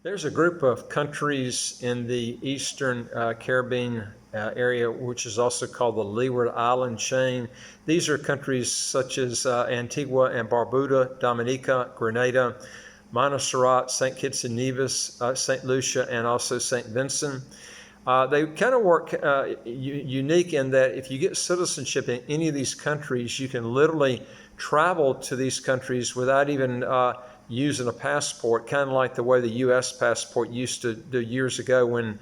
There's a group of countries in the Eastern Caribbean area, which is also called the Leeward Island chain. These are countries such as Antigua and Barbuda, Dominica, Grenada, Montserrat, St. Kitts and Nevis, St. Lucia, and also St. Vincent. They kind of work unique in that if you get citizenship in any of these countries, you can literally travel to these countries without even using a passport, kind of like the way the U.S. passport used to do years ago when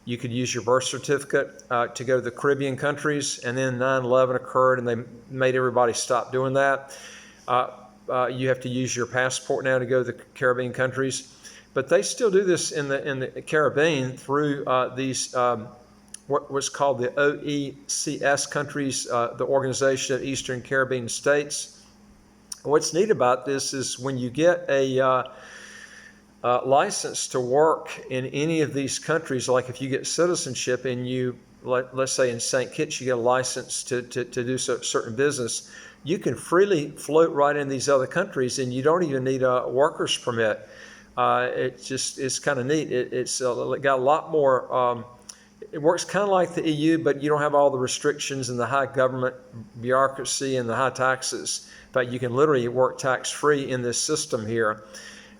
you could use your birth certificate to go to the Caribbean countries, and then 9/11 occurred and they made everybody stop doing that. You have to use your passport now to go to the Caribbean countries. But they still do this in the Caribbean through these what's called the Oecs countries, the Organization of Eastern Caribbean States. What's neat about this is when you get a license to work in any of these countries, like if you get citizenship and you, let's say in St. Kitts, you get a license to do certain business, you can freely float right in these other countries and you don't even need a worker's permit. It's kind of neat. It's got a lot more, it works kind of like the EU, but you don't have all the restrictions and the high government bureaucracy and the high taxes. But you can literally work tax-free in this system here.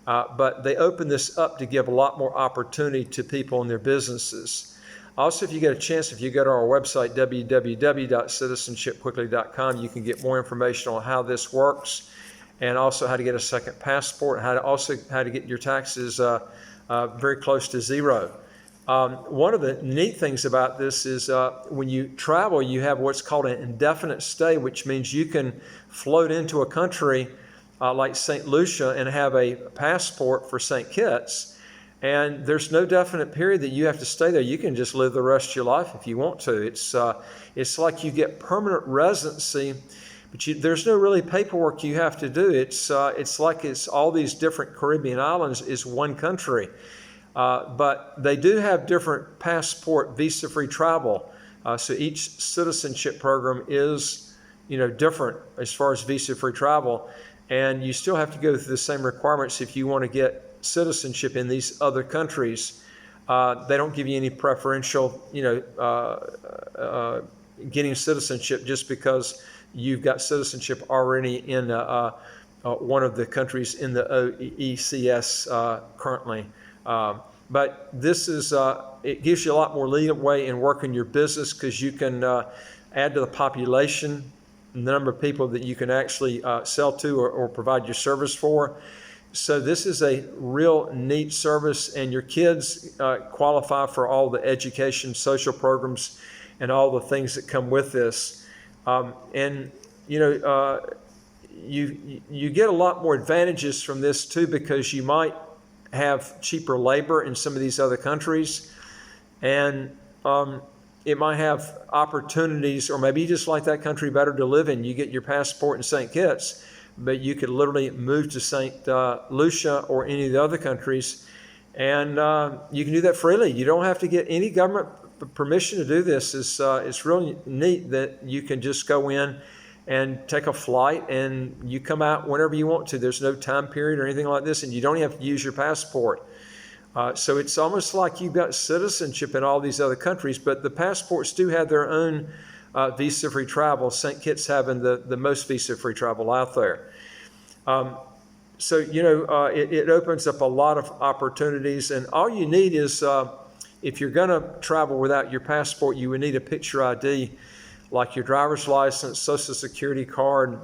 But they open this up to give a lot more opportunity to people in their businesses. Also, if you get a chance, if you go to our website, www.citizenshipquickly.com, you can get more information on how this works and also how to get a second passport, how to get your taxes very close to zero. One of the neat things about this is when you travel, you have what's called an indefinite stay, which means you can float into a country like St. Lucia and have a passport for St. Kitts, and there's no definite period that you have to stay there. You can just live the rest of your life if you want to. It's like you get permanent residency, but there's no really paperwork you have to do. It's like it's all these different Caribbean islands is one country. But they do have different passport visa-free travel. So each citizenship program is, different as far as visa-free travel. And you still have to go through the same requirements if you want to get citizenship in these other countries. They don't give you any preferential, getting citizenship just because you've got citizenship already in one of the countries in the OECS currently. But this is, it gives you a lot more leeway in working your business because you can add to the population, the number of people that you can actually sell to or provide your service for. So this is a real neat service, and your kids qualify for all the education, social programs, and all the things that come with this. You get a lot more advantages from this too, because you might have cheaper labor in some of these other countries, and it might have opportunities, or maybe you just like that country better to live in. You get your passport in St. Kitts, but you could literally move to St. Lucia or any of the other countries, and you can do that freely. You don't have to get any government permission to do this. It's really neat that you can just go in and take a flight and you come out whenever you want to. There's no time period or anything like this, and you don't have to use your passport. So it's almost like you've got citizenship in all these other countries, but the passports do have their own visa-free travel, St. Kitts having the most visa-free travel out there. It opens up a lot of opportunities, and all you need is, if you're going to travel without your passport, you would need a picture ID, like your driver's license, social security card,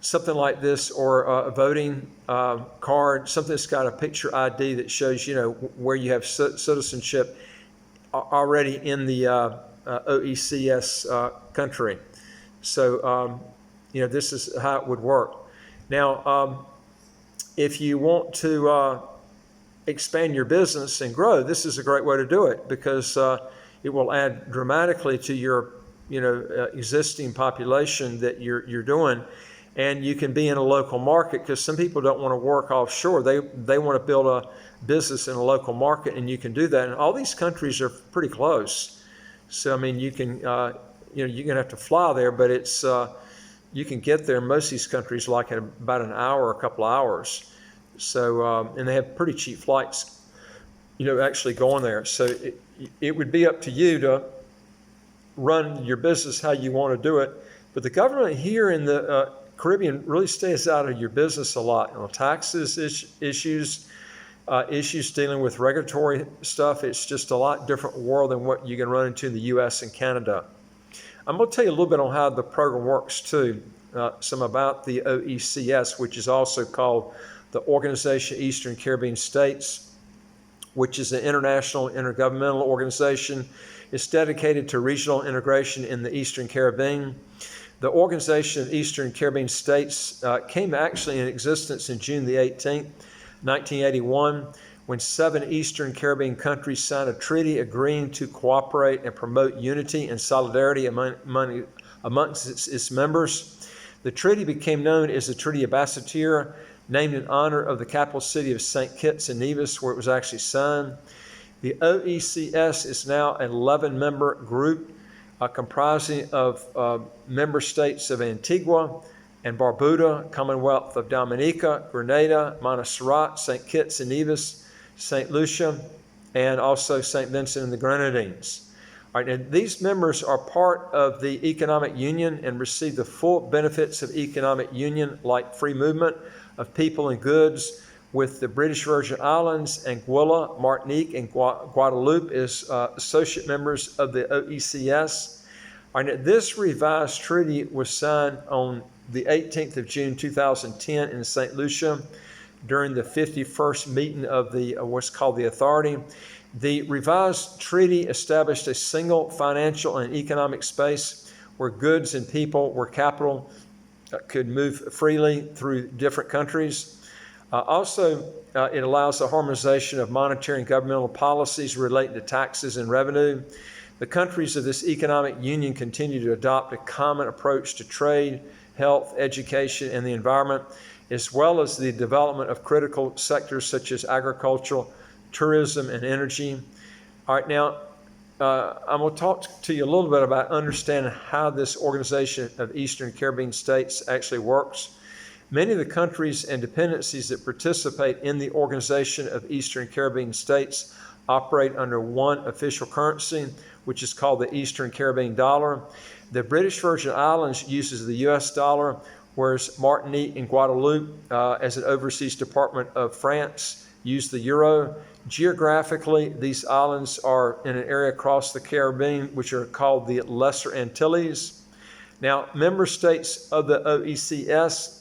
something like this, or a voting card, something that's got a picture ID that shows, where you have citizenship already in the OECS country. So, this is how it would work. Now, if you want to expand your business and grow, this is a great way to do it, because it will add dramatically to your existing population that you're doing, and you can be in a local market, because some people don't want to work offshore. They want to build a business in a local market, and you can do that. And all these countries are pretty close. So I mean, you can you're gonna have to fly there, but it's you can get there in most of these countries like in about an hour, a couple of hours. So, and they have pretty cheap flights, actually going there. So it would be up to you to run your business how you want to do it. But the government here in the Caribbean really stays out of your business a lot. Taxes issues, issues dealing with regulatory stuff. It's just a lot different world than what you can run into in the U.S. and Canada. I'm going to tell you a little bit on how the program works too, some about the OECS, which is also called the Organization of Eastern Caribbean States, which is an international intergovernmental organization. It's dedicated to regional integration in the Eastern Caribbean. The Organization of Eastern Caribbean States came actually in existence in June the 18th, 1981, when 7 Eastern Caribbean countries signed a treaty agreeing to cooperate and promote unity and solidarity amongst its members. The treaty became known as the Treaty of Basseterre, named in honor of the capital city of St. Kitts and Nevis, where it was actually signed. The OECS is now an 11-member group comprising of member states of Antigua and Barbuda, Commonwealth of Dominica, Grenada, Montserrat, St. Kitts and Nevis, St. Lucia, and also St. Vincent and the Grenadines. All right, and these members are part of the economic union and receive the full benefits of economic union, like free movement of people and goods, with the British Virgin Islands, Anguilla, Martinique, and Guadeloupe as associate members of the OECS. All right, this revised treaty was signed on the 18th of June 2010 in St. Lucia during the 51st meeting of the what's called the Authority. The revised treaty established a single financial and economic space where goods and people, where capital could move freely through different countries. It allows the harmonization of monetary and governmental policies relating to taxes and revenue. The countries of this economic union continue to adopt a common approach to trade, health, education, and the environment, as well as the development of critical sectors such as agriculture, tourism, and energy. All right, now I'm going to talk to you a little bit about understanding how this Organization of Eastern Caribbean States actually works. Many of the countries and dependencies that participate in the Organization of Eastern Caribbean States operate under one official currency, which is called the Eastern Caribbean dollar. The British Virgin Islands uses the US dollar, whereas Martinique and Guadeloupe, as an overseas department of France, use the euro. Geographically, these islands are in an area across the Caribbean, which are called the Lesser Antilles. Now, member states of the OECS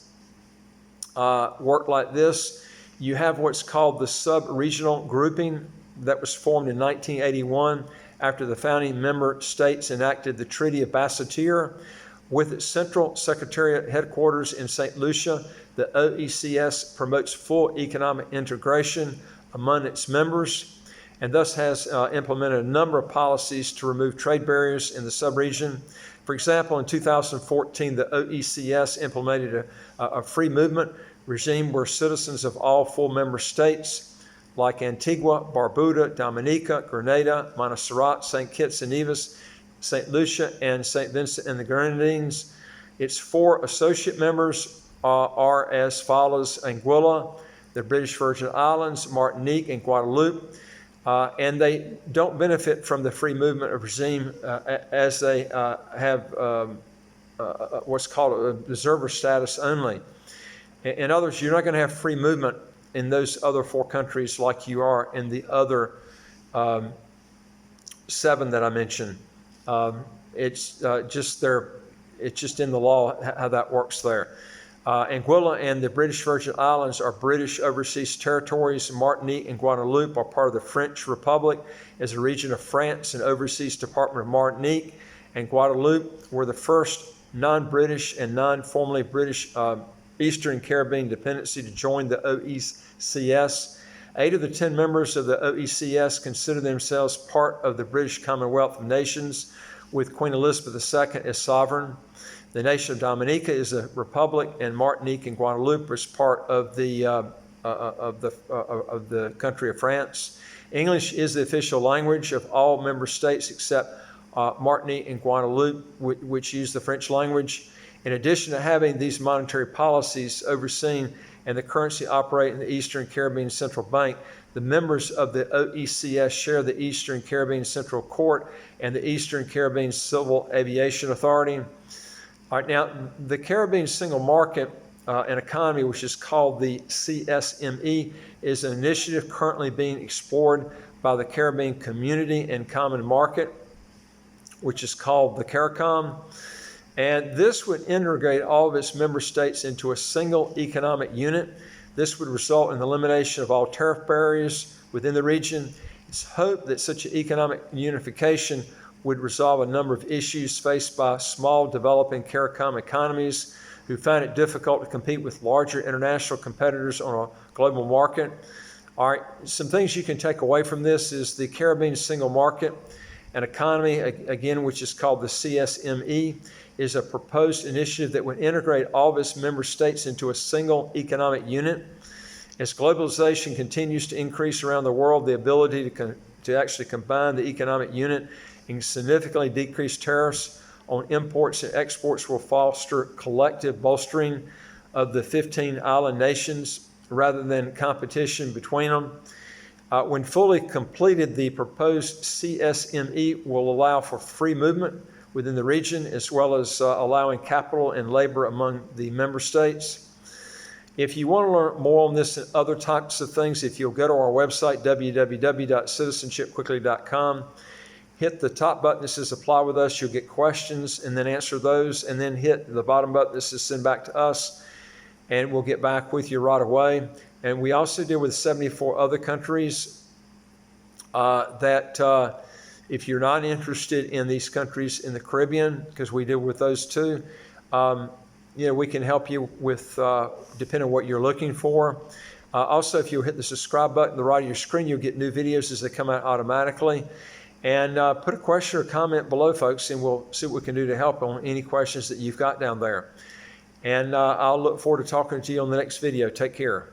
work like this. You have what's called the sub-regional grouping that was formed in 1981 after the founding member states enacted the Treaty of Basseterre. With its central secretariat headquarters in St. Lucia, the OECS promotes full economic integration among its members and thus has implemented a number of policies to remove trade barriers in the sub-region. For example, in 2014, the OECS implemented a free movement regime where citizens of all full member states like Antigua, Barbuda, Dominica, Grenada, Montserrat, St. Kitts and Nevis, St. Lucia, and St. Vincent and the Grenadines. Its 4 associate members are as follows: Anguilla, the British Virgin Islands, Martinique, and Guadeloupe. And they don't benefit from the free movement of regime as they have what's called a observer status only. In other words, you're not going to have free movement in those other 4 countries like you are in the other 7 that I mentioned. It's just in the law how that works there. Anguilla and the British Virgin Islands are British overseas territories. Martinique and Guadeloupe are part of the French Republic as a region of France and overseas department of Martinique. And Guadeloupe were the first non-British and non-formally British Eastern Caribbean dependency to join the OECS. 8 of the 10 members of the OECS consider themselves part of the British Commonwealth of Nations, with Queen Elizabeth II as sovereign. The nation of Dominica is a republic, and Martinique and Guadeloupe is part of the country of France. English is the official language of all member states except Martinique and Guadeloupe, which use the French language. In addition to having these monetary policies overseen and the currency operating in the Eastern Caribbean Central Bank. The members of the OECS share the Eastern Caribbean Central Court and the Eastern Caribbean Civil Aviation Authority. All right, now the Caribbean Single Market and Economy, which is called the CSME, is an initiative currently being explored by the Caribbean Community and Common Market, which is called the CARICOM. And this would integrate all of its member states into a single economic unit. This would result in the elimination of all tariff barriers within the region. It's hoped that such an economic unification would resolve a number of issues faced by small developing CARICOM economies who find it difficult to compete with larger international competitors on a global market. All right, some things you can take away from this is the Caribbean Single Market and Economy, again, which is called the CSME, is a proposed initiative that would integrate all of its member states into a single economic unit. As globalization continues to increase around the world, the ability to actually combine the economic unit and significantly decrease tariffs on imports and exports will foster collective bolstering of the 15 island nations rather than competition between them. When fully completed, the proposed CSME will allow for free movement within the region, as well as allowing capital and labor among the member states. If you want to learn more on this and other types of things, if you'll go to our website, www.citizenshipquickly.com, hit the top button that says apply with us, you'll get questions and then answer those, and then hit the bottom button that says send back to us, and we'll get back with you right away. And we also deal with 74 other countries if you're not interested in these countries in the Caribbean, because we deal with those too, we can help you with, depending on what you're looking for. Also, if you hit the subscribe button on the right of your screen, you'll get new videos as they come out automatically. And put a question or comment below, folks, and we'll see what we can do to help on any questions that you've got down there. And I'll look forward to talking to you on the next video. Take care.